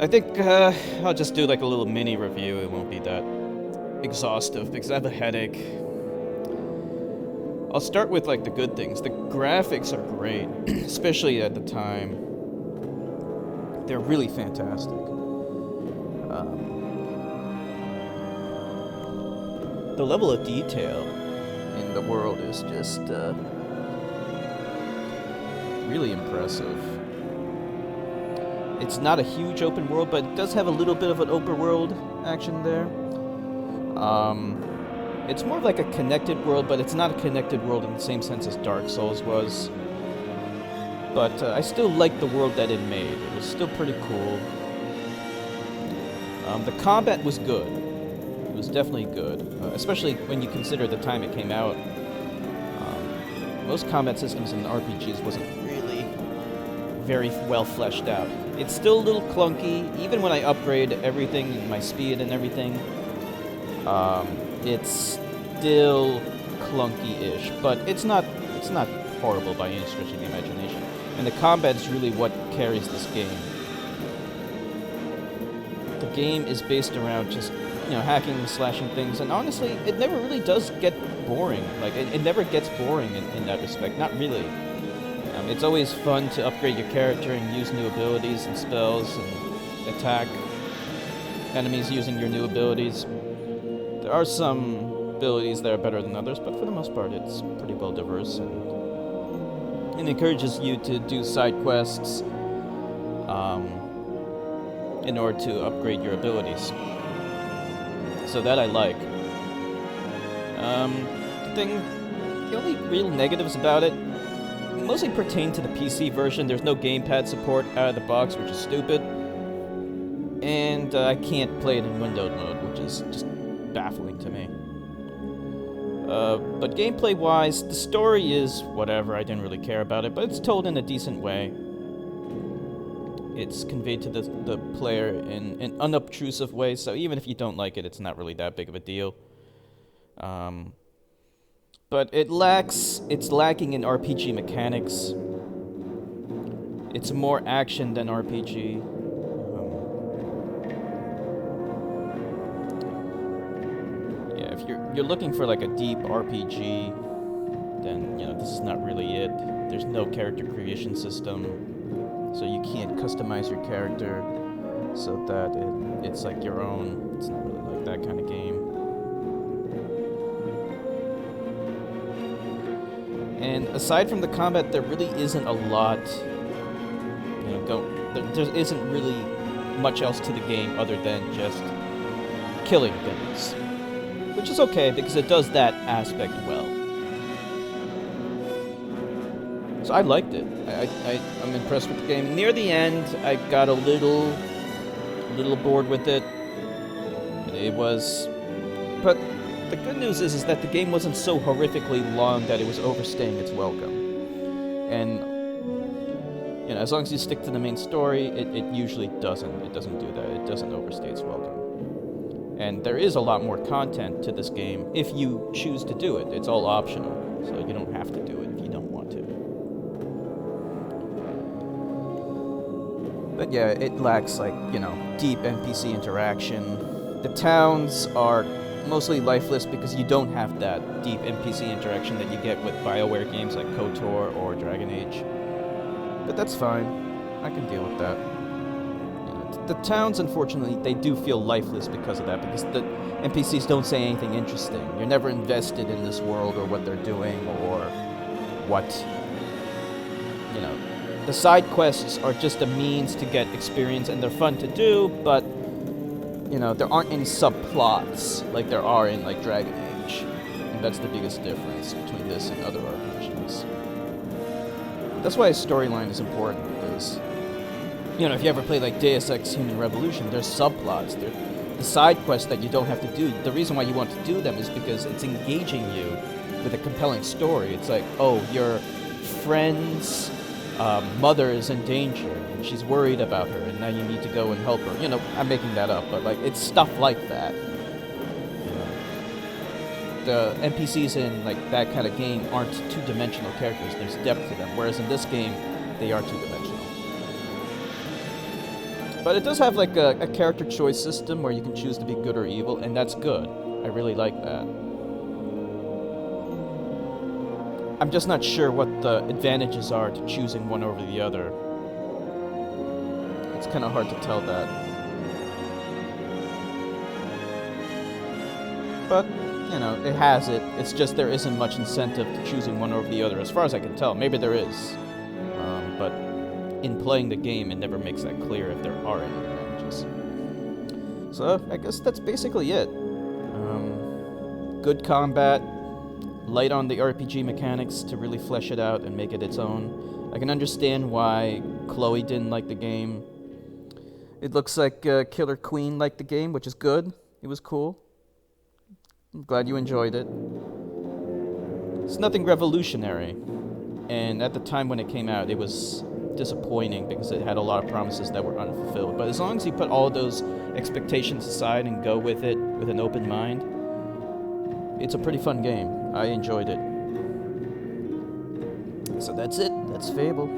I think I'll just do like a little mini review. It won't be that exhaustive because I have a headache. I'll start with like the good things. The graphics are great, especially at the time. They're really fantastic. The level of detail in the world is just really impressive. It's not a huge open world, but it does have a little bit of an open world action there. It's more of like a connected world, but it's not a connected world in the same sense as Dark Souls was. But I still like the world that it made. It was still pretty cool. The combat was good. It was definitely good, especially when you consider the time it came out. Most combat systems in RPGs wasn't really very well fleshed out. It's still a little clunky, even when I upgrade everything, my speed and everything. It's still clunky-ish, but it's not horrible by any stretch of the imagination. And the combat is really what carries this game. The game is based around just, hacking and slashing things, and honestly, it never really does get boring. Like, it never gets boring in that respect. Not really. It's always fun to upgrade your character and use new abilities and spells and attack enemies using your new abilities. There are some abilities that are better than others, but for the most part, it's pretty well diverse, and it encourages you to do side quests in order to upgrade your abilities. So that I like. The only real negatives about it mostly pertain to the PC version. There's no gamepad support out of the box, which is stupid. And I can't play it in windowed mode, which is just baffling to me. But gameplay-wise, the story is whatever. I didn't really care about it, but it's told in a decent way. It's conveyed to the player in an unobtrusive way, so even if you don't like it, it's not really that big of a deal. But it's lacking in RPG mechanics. It's more action than RPG. Yeah, if you're looking for like a deep RPG, then this is not really it. There's no character creation system, so you can't customize your character so that it's like your own. It's not really like that kind of game. And aside from the combat, there really isn't a lot. There isn't really much else to the game other than just killing things, which is okay because it does that aspect well. So I liked it. I'm impressed with the game. Near the end, I got a little bored with it. But the good news is that the game wasn't so horrifically long that it was overstaying its welcome. And as long as you stick to the main story, it usually doesn't. It doesn't do that. It doesn't overstay its welcome. And there is a lot more content to this game if you choose to do it. It's all optional, so you don't have to do it if you don't want to. But yeah, it lacks deep NPC interaction. The towns are mostly lifeless because you don't have that deep NPC interaction that you get with BioWare games like KOTOR or Dragon Age. But that's fine. I can deal with that. The towns, unfortunately, they do feel lifeless because of that, because the NPCs don't say anything interesting. You're never invested in this world or what they're doing or what. The side quests are just a means to get experience, and they're fun to do, but there aren't any subplots like there are in like Dragon Age. And that's the biggest difference between this and other RPGs. That's why a storyline is important, because if you ever play like Deus Ex Human Revolution, there's subplots. The side quests that you don't have to do. The reason why you want to do them is because it's engaging you with a compelling story. It's like, oh, your friend's mother is in danger, and she's worried about her, and now you need to go and help her. I'm making that up, but it's stuff like that. The NPCs in that kind of game aren't two-dimensional characters. There's depth to them, whereas in this game, they are two-dimensional. But it does have like a character choice system where you can choose to be good or evil, and that's good. I really like that. I'm just not sure what the advantages are to choosing one over the other. It's kind of hard to tell that. But, you know, it has it. It's just there isn't much incentive to choosing one over the other, as far as I can tell. Maybe there is. But in playing the game, it never makes that clear if there are any advantages. So, I guess that's basically it. Good combat. Light on the RPG mechanics to really flesh it out and make it its own. I can understand why Chloe didn't like the game. It looks like Killer Queen liked the game, which is good. It was cool. I'm glad you enjoyed it. It's nothing revolutionary. And at the time when it came out, it was disappointing because it had a lot of promises that were unfulfilled. But as long as you put all those expectations aside and go with it with an open mind, it's a pretty fun game. I enjoyed it. So that's it. That's Fable.